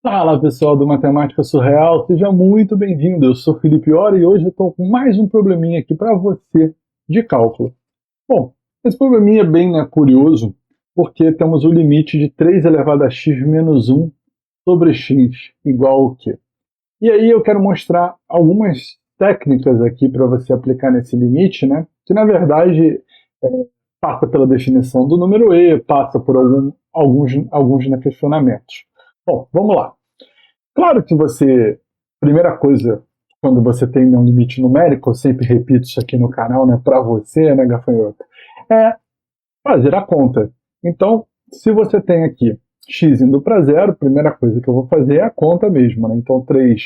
Fala pessoal do Matemática Surreal, seja muito bem-vindo. Eu sou Felipe Ora e hoje eu estou com mais um probleminha aqui para você de cálculo. Bom, esse probleminha é bem curioso porque temos o limite de 3 elevado a x menos 1 sobre x igual ao quê? E aí eu quero mostrar algumas técnicas aqui para você aplicar nesse limite, né? Que na verdade passa pela definição do número e passa por alguns questionamentos. Bom, vamos lá. Claro que você, primeira coisa, quando você tem um limite numérico, eu sempre repito isso aqui no canal, né, para você, né, gafanhoto, é fazer a conta. Então, se você tem aqui x indo para zero, a primeira coisa que eu vou fazer é a conta mesmo, né? Então, 3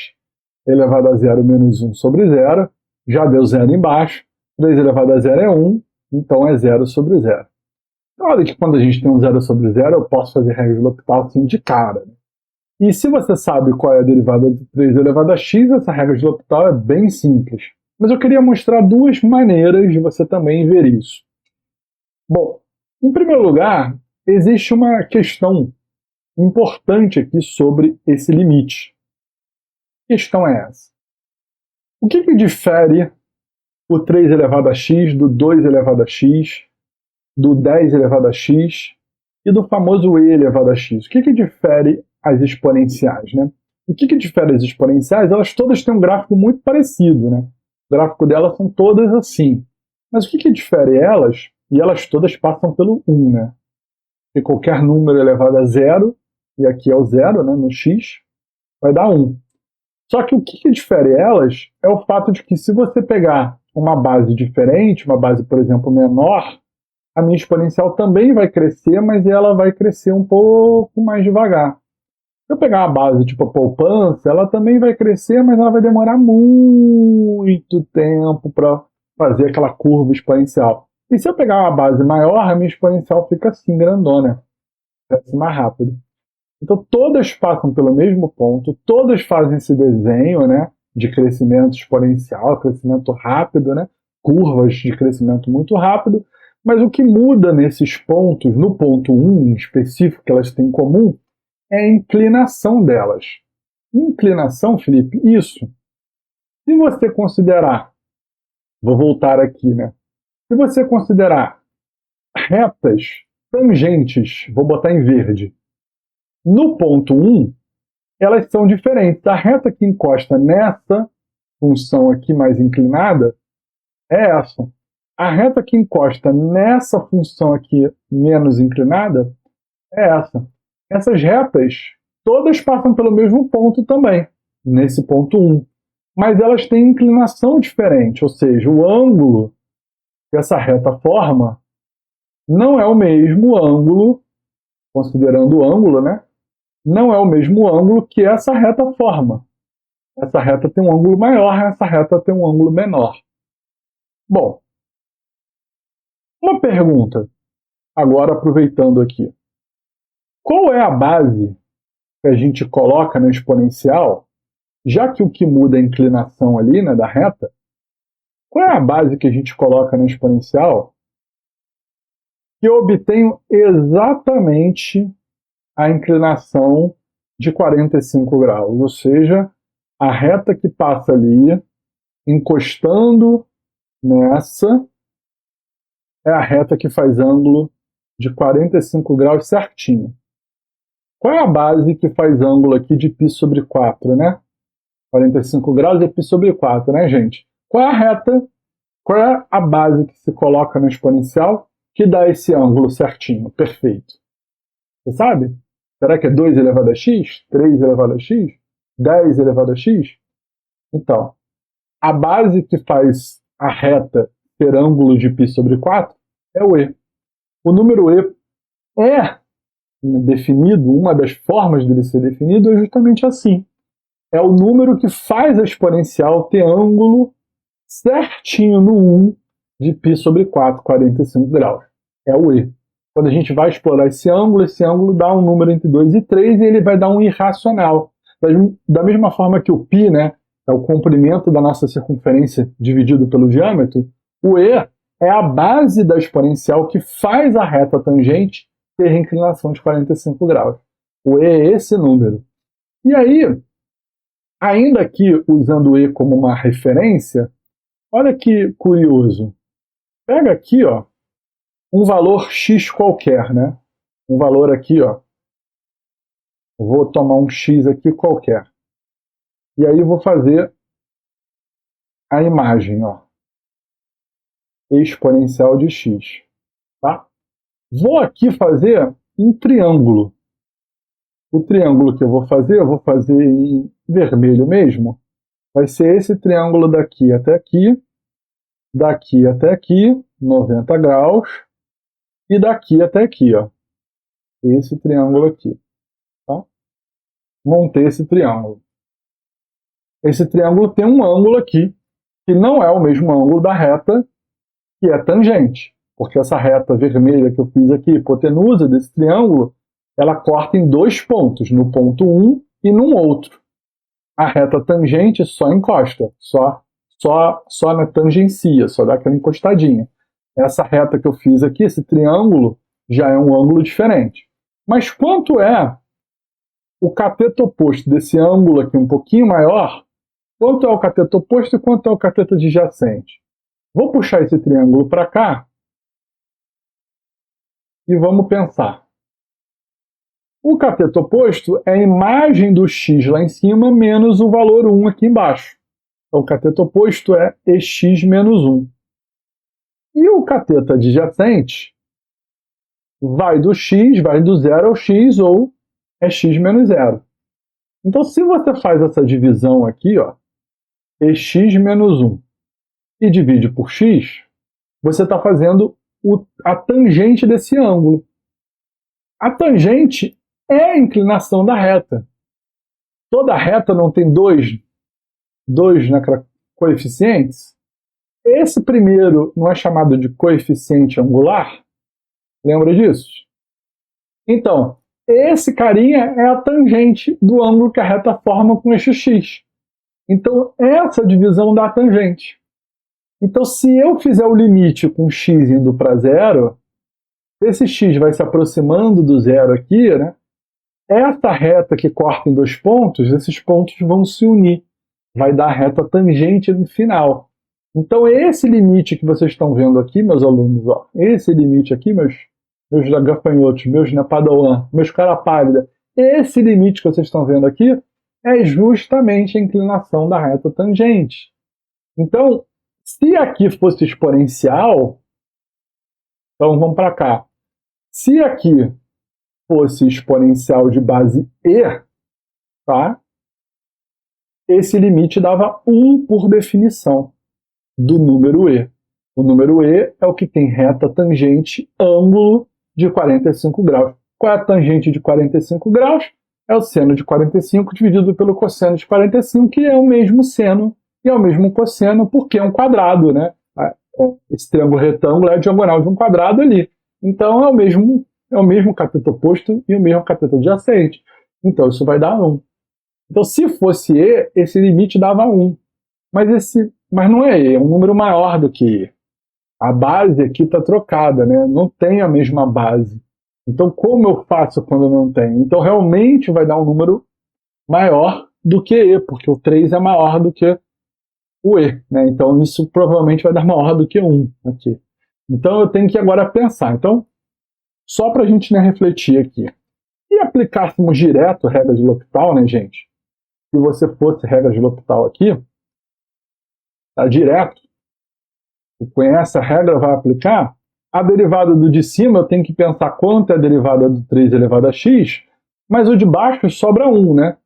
elevado a zero menos 1 sobre zero, já deu zero embaixo, 3 elevado a zero é 1, então é zero sobre zero. Claro que quando a gente tem um zero sobre zero, eu posso fazer regra de L'Hopital assim de cara, né? E se você sabe qual é a derivada de 3 elevado a x, essa regra de L'Hopital é bem simples. Mas eu queria mostrar duas maneiras de você também ver isso. Bom, em primeiro lugar, existe uma questão importante aqui sobre esse limite. Que questão é essa? O que difere o 3 elevado a x do 2 elevado a x, do 10 elevado a x e do famoso e elevado a x? O que difere as exponenciais, né? O que difere as exponenciais? Elas todas têm um gráfico muito parecido, né? O gráfico delas são todas assim. Mas o que difere elas? E elas todas passam pelo 1, né? Porque qualquer número elevado a zero, e aqui é o zero, né, no x, vai dar 1. Só que o que difere elas é o fato de que se você pegar uma base diferente, uma base, por exemplo, menor, a minha exponencial também vai crescer, mas ela vai crescer um pouco mais devagar. Se eu pegar uma base tipo a poupança, ela também vai crescer, mas ela vai demorar muito tempo para fazer aquela curva exponencial. E se eu pegar uma base maior, a minha exponencial fica assim, grandona, cresce mais rápido. Então todas passam pelo mesmo ponto, todas fazem esse desenho, né, de crescimento exponencial, crescimento rápido, né, curvas de crescimento muito rápido, mas o que muda nesses pontos, no ponto 1 em específico que elas têm em comum, é a inclinação delas. Inclinação, Felipe, isso. Se você considerar, vou voltar aqui, né? Se você considerar retas tangentes, vou botar em verde, no ponto 1, elas são diferentes. A reta que encosta nessa função aqui mais inclinada é essa. A reta que encosta nessa função aqui menos inclinada é essa. Essas retas todas passam pelo mesmo ponto também, nesse ponto 1. Mas elas têm inclinação diferente, ou seja, o ângulo que essa reta forma não é o mesmo ângulo, considerando o ângulo, né? Não é o mesmo ângulo que essa reta forma. Essa reta tem um ângulo maior, essa reta tem um ângulo menor. Bom, uma pergunta, agora aproveitando aqui. Qual é a base que a gente coloca na exponencial, já que o que muda é a inclinação ali, né, da reta? Qual é a base que a gente coloca na exponencial que eu obtenho exatamente a inclinação de 45 graus? Ou seja, a reta que passa ali, encostando nessa, é a reta que faz ângulo de 45 graus certinho. Qual é a base que faz ângulo aqui de π sobre 4, né? 45 graus é π sobre 4, né, gente? Qual é a reta? Qual é a base que se coloca na exponencial que dá esse ângulo certinho, perfeito? Você sabe? Será que é 2 elevado a x? 3 elevado a x? 10 elevado a x? Então, a base que faz a reta ter ângulo de π sobre 4 é o e. O número e é definido, uma das formas dele ser definido é justamente assim. É o número que faz a exponencial ter ângulo certinho no 1 de π sobre 4, 45 graus. É o e. Quando a gente vai explorar esse ângulo dá um número entre 2 e 3 e ele vai dar um irracional. Da mesma forma que o π, né, é o comprimento da nossa circunferência dividido pelo diâmetro, o e é a base da exponencial que faz a reta tangente ter inclinação de 45 graus. O e é esse número. E aí, ainda aqui usando E como uma referência, olha que curioso. Pega aqui, ó, um valor x qualquer, né? Um valor aqui, ó. Vou tomar um x aqui qualquer. E aí vou fazer a imagem, ó. Exponencial de x, tá? Vou aqui fazer um triângulo. O triângulo que eu vou fazer em vermelho mesmo. Vai ser esse triângulo daqui até aqui, 90 graus, e daqui até aqui, ó. Esse triângulo aqui, tá? Montei esse triângulo. Esse triângulo tem um ângulo aqui, que não é o mesmo ângulo da reta que é tangente, porque essa reta vermelha que eu fiz aqui, hipotenusa desse triângulo, ela corta em dois pontos, no ponto 1 e num outro. A reta tangente só encosta, só na tangencia, só dá aquela encostadinha. Essa reta que eu fiz aqui, esse triângulo, já é um ângulo diferente. Mas quanto é o cateto oposto desse ângulo aqui um pouquinho maior? Quanto é o cateto oposto e quanto é o cateto adjacente? Vou puxar esse triângulo para cá e vamos pensar. O cateto oposto é a imagem do x lá em cima menos o valor 1 aqui embaixo. Então, o cateto oposto é ex menos 1. E o cateto adjacente vai do x, vai do 0 ao x, ou é x menos 0. Então, se você faz essa divisão aqui, ó, ex menos 1, e divide por x, você está fazendo a tangente desse ângulo. A tangente é a inclinação da reta. Toda reta não tem dois coeficientes? Esse primeiro não é chamado de coeficiente angular? Lembra disso? Então, esse carinha é a tangente do ângulo que a reta forma com eixo x. Então, essa divisão dá a tangente. Então, se eu fizer o limite com x indo para zero, esse x vai se aproximando do zero aqui, né? Essa reta que corta em dois pontos, esses pontos vão se unir. Vai dar a reta tangente no final. Então, esse limite que vocês estão vendo aqui, meus alunos, ó, esse limite aqui, meus gafanhotos, meus padawan, meus cara pálida, esse limite que vocês estão vendo aqui é justamente a inclinação da reta tangente. Então, se aqui fosse exponencial, então vamos para cá. Se aqui fosse exponencial de base e, tá? Esse limite dava 1 por definição do número e. O número e é o que tem reta tangente ângulo de 45 graus. Qual é a tangente de 45 graus? É o seno de 45 dividido pelo cosseno de 45, que é o mesmo seno e é o mesmo cosseno, porque é um quadrado, né? Esse triângulo retângulo é a diagonal de um quadrado ali. Então é o mesmo cateto oposto e o mesmo cateto adjacente. Então isso vai dar 1. Então se fosse E, esse limite dava 1. Mas não é E, é um número maior do que E. A base aqui está trocada, né? Não tem a mesma base. Então como eu faço quando não tem? Então realmente vai dar um número maior do que E, porque o 3 é maior do que o E, né? Então isso provavelmente vai dar maior do que 1 aqui. Então eu tenho que agora pensar. Então, só para a gente, né, refletir aqui. Se aplicássemos direto regra de L'Hopital, né, gente? Se você fosse regra de L'Hopital aqui, tá direto, e conhece a regra, vai aplicar, a derivada do de cima eu tenho que pensar quanto é a derivada do 3 elevado a x, mas o de baixo sobra 1, né?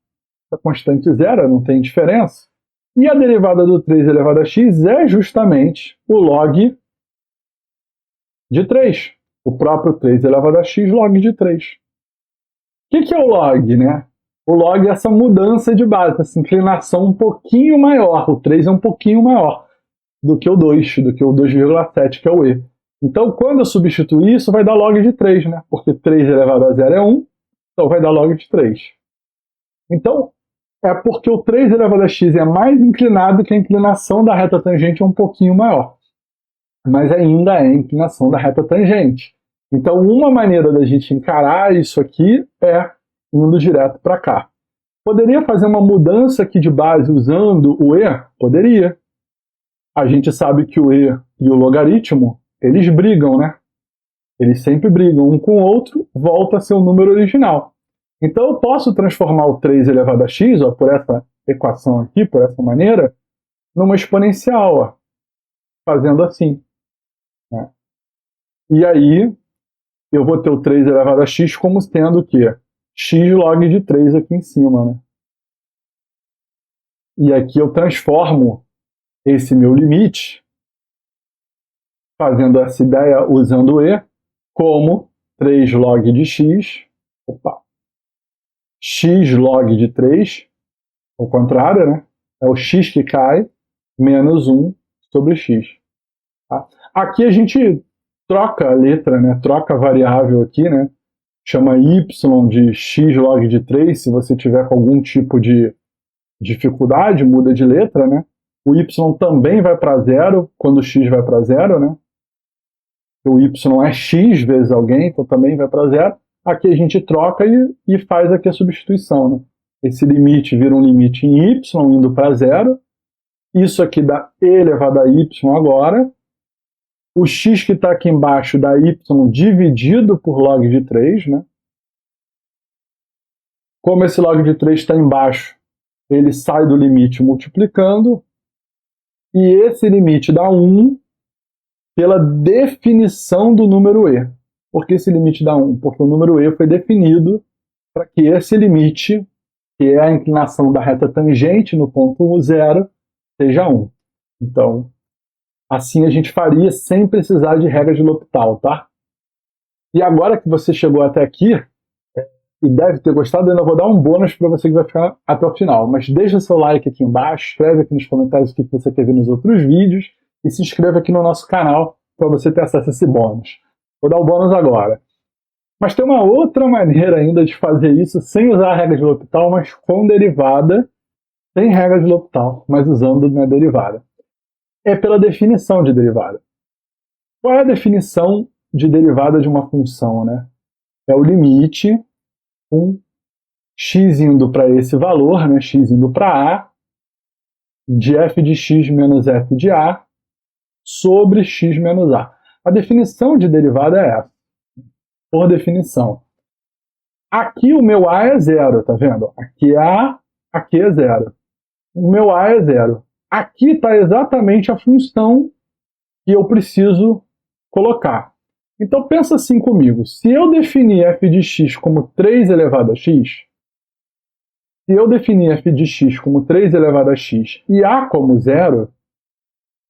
A constante zero, não tem diferença. E a derivada do 3 elevado a x é justamente o log de 3. O próprio 3 elevado a x log de 3. O que é o log, né? O log é essa mudança de base, essa inclinação um pouquinho maior. O 3 é um pouquinho maior do que o 2, do que o 2,7, que é o e. Então, quando eu substituir isso, vai dar log de 3, né? Porque 3 elevado a 0 é 1, então vai dar log de 3. Então, é porque o 3 elevado a x é mais inclinado que a inclinação da reta tangente é um pouquinho maior. Mas ainda é a inclinação da reta tangente. Então, uma maneira da gente encarar isso aqui é indo direto para cá. Poderia fazer uma mudança aqui de base usando o e? Poderia. A gente sabe que o e e o logaritmo, eles brigam, né? Eles sempre brigam um com o outro, volta a ser o número original. Então eu posso transformar o 3 elevado a x, ó, por essa equação aqui, por essa maneira, numa exponencial, ó, fazendo assim, né? E aí eu vou ter o 3 elevado a x como sendo o quê? X log de 3 aqui em cima, né? E aqui eu transformo esse meu limite, fazendo essa ideia usando o e, como 3 log de x, x log de 3, ao contrário, né? É o x que cai, menos 1 sobre x. Tá? Aqui a gente troca a letra, né? Troca a variável aqui, né? Chama y de x log de 3, se você tiver com algum tipo de dificuldade, muda de letra, né? O y também vai para zero quando o x vai para zero, né? O y é x vezes alguém, então também vai para zero. Aqui a gente troca e faz aqui a substituição, né? Esse limite vira um limite em y indo para zero. Isso aqui dá e elevado a y agora. O x que está aqui embaixo dá y dividido por log de 3, né? Como esse log de 3 está embaixo, ele sai do limite multiplicando. E esse limite dá 1 pela definição do número e. Por que esse limite dá 1? Porque o número e foi definido para que esse limite, que é a inclinação da reta tangente no ponto 0, seja 1. Então, assim a gente faria sem precisar de regra de L'Hopital, tá? E agora que você chegou até aqui, e deve ter gostado, eu ainda vou dar um bônus para você que vai ficar até o final. Mas deixa o seu like aqui embaixo, escreve aqui nos comentários o que você quer ver nos outros vídeos, e se inscreva aqui no nosso canal para você ter acesso a esse bônus. Vou dar o bônus agora. Mas tem uma outra maneira ainda de fazer isso sem usar a regra de L'Hopital, mas com derivada, sem regra de L'Hopital, mas usando na derivada. É pela definição de derivada. Qual é a definição de derivada de uma função, né? É o limite com x indo para esse valor, né? X indo para a, de f de x menos f de a, sobre x menos a. A definição de derivada é essa, por definição. Aqui o meu a é zero, tá vendo? Aqui é a, aqui é zero. O meu a é zero. Aqui está exatamente a função que eu preciso colocar. Então pensa assim comigo, se eu definir f de x como 3 elevado a x, se eu definir f de x como 3 elevado a x e a como zero,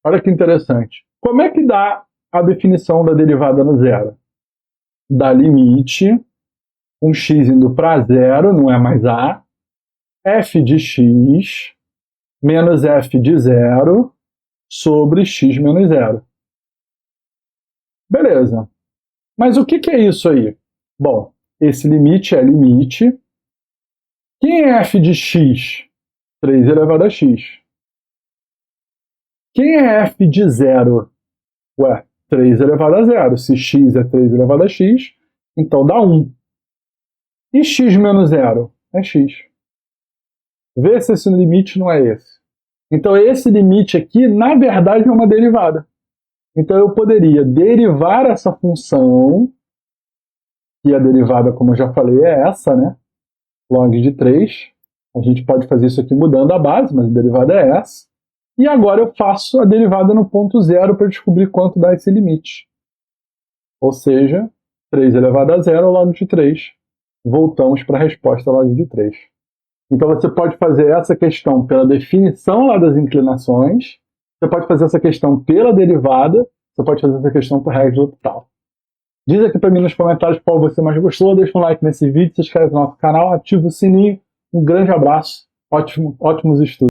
olha que interessante. Como é que dá a definição da derivada no zero? Dá limite, com x indo para zero, não é mais a, f de x menos f de zero sobre x menos zero. Beleza. Mas o que é isso aí? Bom, esse limite é limite. Quem é f de x? 3 elevado a x. Quem é f de zero? Ué, 3 elevado a zero. Se x é 3 elevado a x, então dá 1. E x menos zero? É x. Vê se esse limite não é esse. Então esse limite aqui, na verdade, é uma derivada. Então eu poderia derivar essa função, e a derivada, como eu já falei, é essa, né? Log de 3. A gente pode fazer isso aqui mudando a base, mas a derivada é essa. E agora eu faço a derivada no ponto zero para descobrir quanto dá esse limite. Ou seja, 3 elevado a zero log de 3. Voltamos para a resposta log de 3. Então você pode fazer essa questão pela definição lá das inclinações, você pode fazer essa questão pela derivada, você pode fazer essa questão por regra de L'Hopital. Diz aqui para mim nos comentários qual você mais gostou, deixa um like nesse vídeo, se inscreve no nosso canal, ativa o sininho. Um grande abraço, ótimos estudos.